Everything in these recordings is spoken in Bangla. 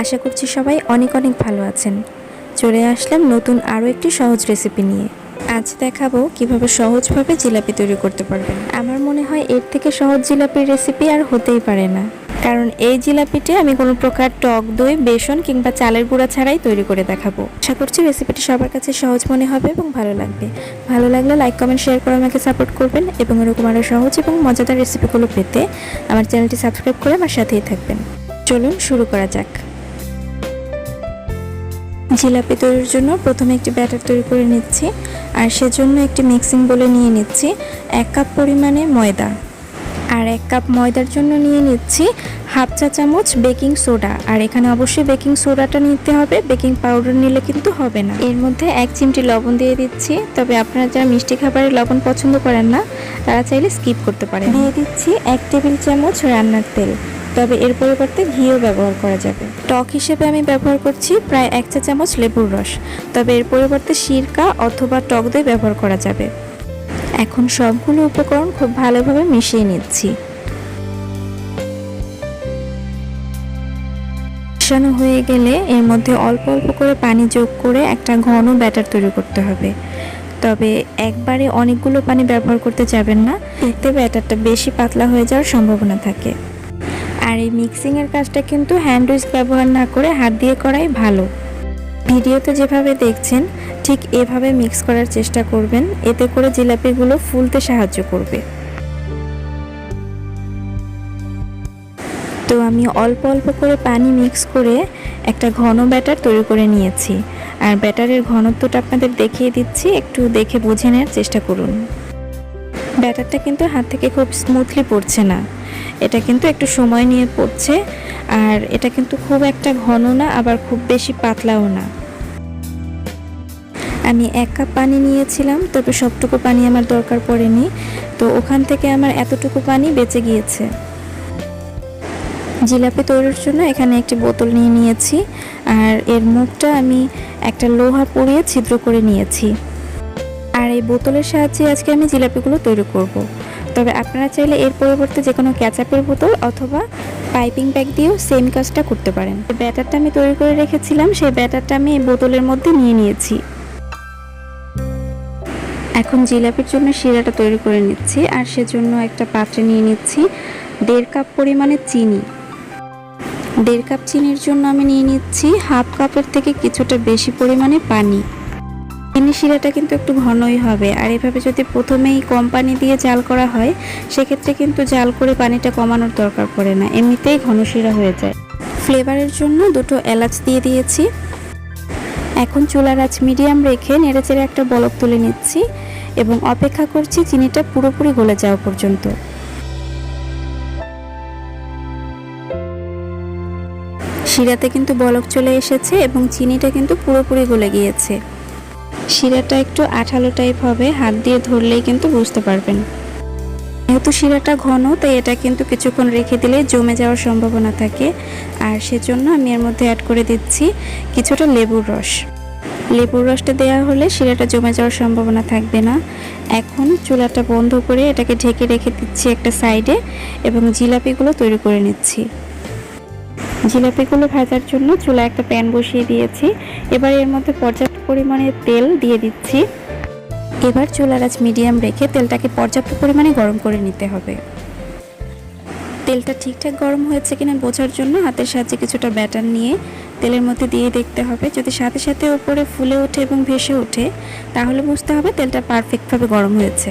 আশা করছি সবাই অনেক অনেক ভালো আছেন। চলে আসলাম নতুন আরও একটি সহজ রেসিপি নিয়ে। আজ দেখাবো কিভাবে সহজভাবে জিলাপি তৈরি করতে পারবেন। আমার মনে হয় এর থেকে সহজ জিলাপির রেসিপি আর হতেই পারে না, কারণ এই জিলাপিটি আমি কোনো প্রকার টক দই, বেসন কিংবা চালের গুঁড়া ছাড়াই তৈরি করে দেখাবো। আশা করছি রেসিপিটি সবার কাছে সহজ মনে হবে এবং ভালো লাগবে। ভালো লাগলে লাইক, কমেন্ট, শেয়ার করে আমাকে সাপোর্ট করবেন এবং এরকম আরও সহজ এবং মজাদার রেসিপিগুলো পেতে আমার চ্যানেলটি সাবস্ক্রাইব করে আমার সাথেই থাকবেন। চলুন শুরু করা যাক। জিলাপি তৈরির জন্য প্রথমে একটি ব্যাটার তৈরি করে নিচ্ছি, আর সেজন্য একটি মিক্সিং বোলে নিয়ে নিচ্ছি 1 কাপ পরিমাণে ময়দা, আর 1 কাপ ময়দার জন্য নিয়ে নিচ্ছি হাফ চা চামচ বেকিং সোডা। আর এখানে অবশ্যই বেকিং সোডাটা নিতে হবে, বেকিং পাউডার নিলে কিন্তু হবে না। এর মধ্যে 1 চিমটি লবণ দিয়ে দিচ্ছি, তবে আপনারা যারা মিষ্টি খাবারে লবণ পছন্দ করেন না তারা চাইলে স্কিপ করতে পারেন। দিয়ে দিচ্ছি 1 টেবিল চামচ রান্নার তেল, তবে এর পরিবর্তে ঘিও ব্যবহার করা যাবে। টক হিসেবে আমি ব্যবহার করছি প্রায় 1 চা চামচ লেবুর রস, তবে এর পরিবর্তে সিরকা অথবা টক দই ব্যবহার করা যাবে। এখন সবগুলো উপকরণ খুব ভালোভাবে মিশিয়ে নিচ্ছি। মিশানো হয়ে গেলে এর মধ্যে অল্প অল্প করে পানি যোগ করে একটা ঘন ব্যাটার তৈরি করতে হবে, তবে একবারে অনেকগুলো পানি ব্যবহার করতে যাবেন না, এতে ব্যাটারটা বেশি পাতলা হয়ে যাওয়ার সম্ভাবনা থাকে। আর এই মিক্সিংয়ের কাজটা কিন্তু হ্যান্ড উইস্ক ব্যবহার না করে হাত দিয়ে করাই ভালো। ভিডিওতে যেভাবে দেখছেন ঠিক এভাবে মিক্স করার চেষ্টা করবেন, এতে করে জিলাপিগুলো ফুলতে সাহায্য করবে। তো আমি অল্প অল্প করে পানি মিক্স করে একটা ঘন ব্যাটার তৈরি করে নিয়েছি, আর ব্যাটারের ঘনত্বটা আপনাদের দেখিয়ে দিচ্ছি, একটু দেখে বুঝে নেওয়ার চেষ্টা করুন। ব্যাটারটা কিন্তু হাত থেকে খুব স্মুথলি পড়ছে না, এটা কিন্তু একটু সময় নিয়ে পড়ছে, আর এটা কিন্তু খুব একটা ঘন না, আবার খুব বেশি পাতলাও না। আমি 1 কাপ পানি নিয়েছিলাম, তবে সবটুকু পানি আমার দরকার পড়েনি, তো ওখান থেকে আমার এতটুকু পানি বেঁচে গিয়েছে। জিলাপি তৈরির জন্য এখানে একটি বোতল নিয়ে নিয়েছি, আর এর মুখটা আমি একটা লোহা পুড়িয়ে ছিদ্র করে নিয়েছি। আর এই বোতলের সাহায্যে আজকে আমি জিলাপিগুলো তৈরি করব। তবে আপনারা চাইলে এর পরিবর্তে যে কোনো ক্যাচাপের বোতল অথবা পাইপিং ব্যাগ দিয়েও সেম কাজটা করতে পারেন। ব্যাটারটা আমি তৈরি করে রেখেছিলাম, সেই ব্যাটারটা আমি এই বোতলের মধ্যে নিয়ে নিয়েছি। এখন জিলাপির জন্য শিরাটা তৈরি করে নিচ্ছি, আর সেজন্য একটা পাত্রে নিয়ে নিচ্ছি 1.5 কাপ পরিমাণে চিনি। 1.5 কাপ চিনির জন্য আমি নিয়ে নিচ্ছি হাফ কাপের থেকে কিছুটা বেশি পরিমাণে পানি। চিনি শিরাটা কিন্তু একটু ঘনই হবে, আর এভাবে যদি প্রথমেই কম পানি দিয়ে জাল করা হয় সেক্ষেত্রে কিন্তু জাল করে পানিটা কমানোর দরকার পড়ে না, এমনিতেই ঘন শিরা হয়ে যায়। ফ্লেভারের জন্য 2টো এলাচ দিয়ে দিয়েছি। এখন চুলার আঁচ মিডিয়াম রেখে নেড়েচেড়ে একটা বলক তুলে নিচ্ছি এবং অপেক্ষা করছি চিনিটা পুরোপুরি গলে যাওয়া পর্যন্ত। শিরাতে কিন্তু বলক চলে এসেছে এবং চিনিটা কিন্তু পুরোপুরি গলে গিয়েছে। শিরাটা একটু আঠালো টাইপ হবে, হাত দিয়ে ধরলেই কিন্তু বুঝতে পারবেন। যেহেতু শিরাটা ঘন, তাই এটা কিন্তু কিছুক্ষণ রেখে দিলে জমে যাওয়ার সম্ভাবনা থাকে, আর সেজন্য আমি এর মধ্যে অ্যাড করে দিচ্ছি কিছুটা লেবুর রস। লেবুর রসটা দেওয়া হলে শিরাটা জমে যাওয়ার সম্ভাবনা থাকবে না। এখন চুলাটা বন্ধ করে এটাকে ঢেকে রেখে দিচ্ছি একটা সাইডে এবং জিলাপিগুলো তৈরি করে নিচ্ছি। জিলাপিগুলো ভাজার জন্য চুলা একটা প্যান বসিয়ে দিয়েছি, এবার এর মধ্যে পর্যাপ্ত পরিমাণে তেল দিয়ে দিচ্ছি। এবার চুলার আঁচ মিডিয়াম রেখে তেলটাকে পর্যাপ্ত পরিমাণে গরম করে নিতে হবে। তেলটা ঠিকঠাক গরম হয়েছে কিনা বোঝার জন্য হাতের সাহায্যে কিছুটা ব্যাটার নিয়ে তেলের মধ্যে দিয়ে দেখতে হবে। যদি সাথে সাথে উপরে ফুলে ওঠে এবং ভেসে ওঠে তাহলে বুঝতে হবে তেলটা পারফেক্টভাবে গরম হয়েছে।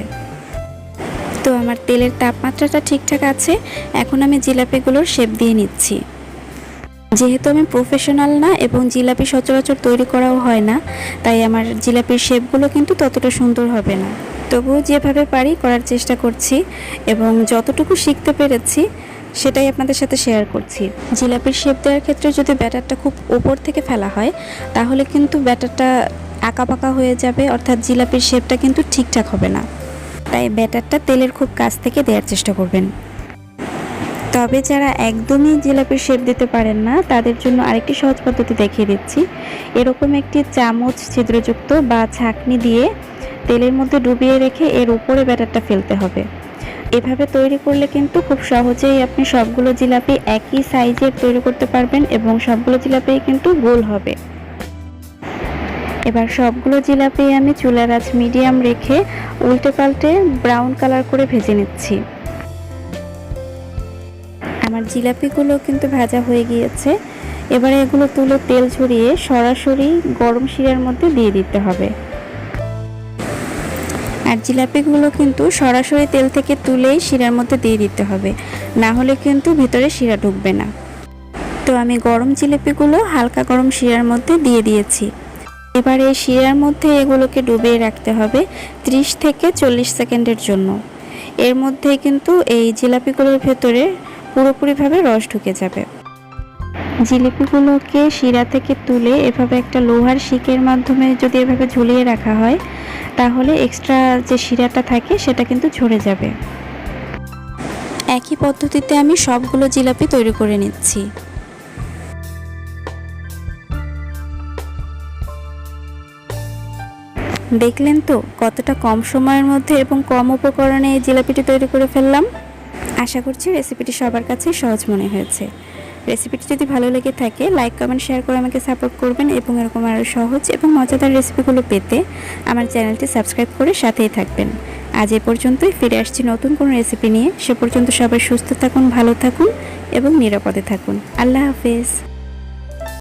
তো আমার তেলের তাপমাত্রাটা ঠিকঠাক আছে। এখন আমি জিলাপিগুলোর শেপ দিয়ে নিচ্ছি। যেহেতু আমি প্রফেশনাল না এবং জিলাপি সচরাচর তৈরি করাও হয় না, তাই আমার জিলাপির শেপগুলো কিন্তু ততটা সুন্দর হবে না, তবুও যেভাবে পারি করার চেষ্টা করছি এবং যতটুকু শিখতে পেরেছি সেটাই আপনাদের সাথে শেয়ার করছি। জিলাপির শেপ দেওয়ার ক্ষেত্রে যদি ব্যাটারটা খুব উপর থেকে ফেলা হয় তাহলে কিন্তু ব্যাটারটা আঁকাবাঁকা হয়ে যাবে, অর্থাৎ জিলাপির শেপটা কিন্তু ঠিকঠাক হবে না। তাই ব্যাটারটা তেলের খুব কাছ থেকে দেওয়ার চেষ্টা করবেন। তবে যারা একদমই জিলাপির শেপ দিতে পারেন না তাদের জন্য আরেকটি সহজ পদ্ধতি দেখিয়ে দিচ্ছি। এরকম একটি চামচ ছিদ্রযুক্ত বা ছাঁকনি দিয়ে তেলের মধ্যে ডুবিয়ে রেখে এর উপরে ব্যাটারটা ফেলতে হবে। এভাবে তৈরি করলে কিন্তু খুব সহজেই আপনি সবগুলো জিলাপি একই সাইজের তৈরি করতে পারবেন এবং সবগুলো জিলাপি কিন্তু গোল হবে। এবার সবগুলো জিলাপি আমি চুলার আঁচ মিডিয়াম রেখে উল্টে পাল্টে ব্রাউন কালার করে ভেজে নিচ্ছি। আমার জিলাপিগুলো কিন্তু ভাজা হয়ে গিয়েছে। এবারে এগুলো তুলে তেল ঝরিয়ে সরাসরি গরম শিরার মধ্যে দিয়ে দিতে হবে। আর জিলাপিগুলো কিন্তু সরাসরি তেল থেকে তুলেই শিরার মধ্যে দিয়ে দিতে হবে, না হলে কিন্তু ভিতরে শিরা ঢুকবে না। তো আমি গরম জিলাপিগুলো হালকা গরম শিরার মধ্যে দিয়ে দিয়েছি। এবার এই শিরার মধ্যে এগুলোকে ডুবিয়ে রাখতে হবে 30 থেকে 40 সেকেন্ডের জন্য। এর মধ্যে কিন্তু এই জিলাপিগুলোর ভেতরে পুরোপুরিভাবে রস ঢুকে যাবে। জিলিপিগুলোকে শিরা থেকে তুলে এভাবে একটা লোহার শিকের মাধ্যমে যদি এভাবে ঝুলিয়ে রাখা হয়, তাহলে এক্সট্রা যে শিরাটা থাকে সেটা কিন্তু ঝরে যাবে। একই পদ্ধতিতে আমি সবগুলো জিলাপি তৈরি করে নিচ্ছি। দেখলেন তো কতটা কম সময়ের মধ্যে এবং কম উপকরণে এই জিলাপিটি তৈরি করে ফেললাম। আশা করছি রেসিপিটি সবার কাছে সহজ মনে হয়েছে। রেসিপিটি যদি ভালো লেগে থাকে লাইক কমেন্ট শেয়ার করে আমাকে সাপোর্ট করবেন এবং এরকম আরও সহজ এবং মজাদার রেসিপিগুলো পেতে আমার চ্যানেলটি সাবস্ক্রাইব করে সাথেই থাকবেন। আজ এ পর্যন্তই, ফিরে আসছি নতুন কোনো রেসিপি নিয়ে। সে পর্যন্ত সবাই সুস্থ থাকুন, ভালো থাকুন এবং নিরাপদে থাকুন। আল্লাহ হাফেজ।